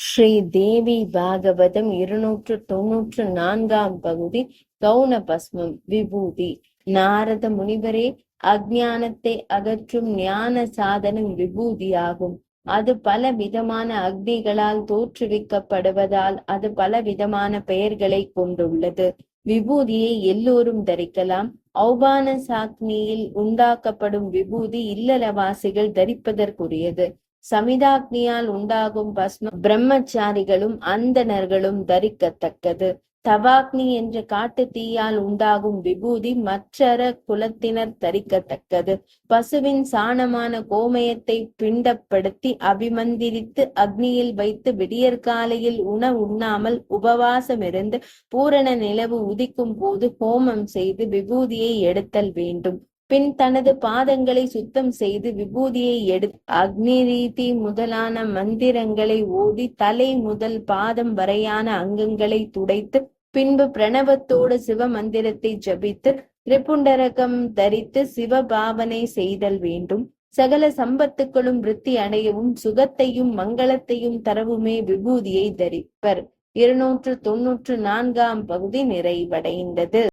ஸ்ரீ தேவி பாகவதம் 294ஆம் பகுதி. கௌண பஸ்மம் விபூதி. நாரத முனிவரே, அஜ்ஞானத்தை அகற்றும் ஞான சாதனம் விபூதியாகும். அது பல விதமான அக்னிகளால் தோற்றுவிக்கப்படுவதால் அது பல விதமான பெயர்களை கொண்டுள்ளது. விபூதியை எல்லோரும் தரிக்கலாம். ஔபான சாக்னியில் உண்டாக்கப்படும் விபூதி இல்லறவாசிகள் தரிப்பதற்குரியது. சமிதாக்னியால் உண்டாகும் பஸ்மம் பிரம்மச்சாரிகளும் அந்தணர்களும் தரிக்கத்தக்கது. தவாக்னி என்ற காட்டு தீயால் உண்டாகும் விபூதி மற்றற குலத்தினர் தரிக்கத்தக்கது. பசுவின் சாணமான கோமயத்தை பிண்டப்படுத்தி அபிமந்திரித்து அக்னியில் வைத்து விடியற்காலையில் உண்ணாமல் உபவாசமிருந்து பூரண நிலவு உதிக்கும் போது ஹோமம் செய்து விபூதியை எடுத்தல் வேண்டும். பின் தனது பாதங்களை சுத்தம் செய்து விபூதியை எடுத்து அக்னி ரீதி முதலான மந்திரங்களை ஓதி தலை முதல் பாதம் வரையான அங்கங்களை துடைத்து பின்பு பிரணவத்தோடு சிவ மந்திரத்தை ஜபித்து திரிபுண்டரகம் தரித்து சிவ பாவனை செய்தல் வேண்டும். சகல சம்பத்துக்களும் விருத்தி அடையவும் சுகத்தையும் மங்களத்தையும் தரவுமே விபூதியை தரிப்பர். 294ஆம் பகுதி நிறைவடைந்தது.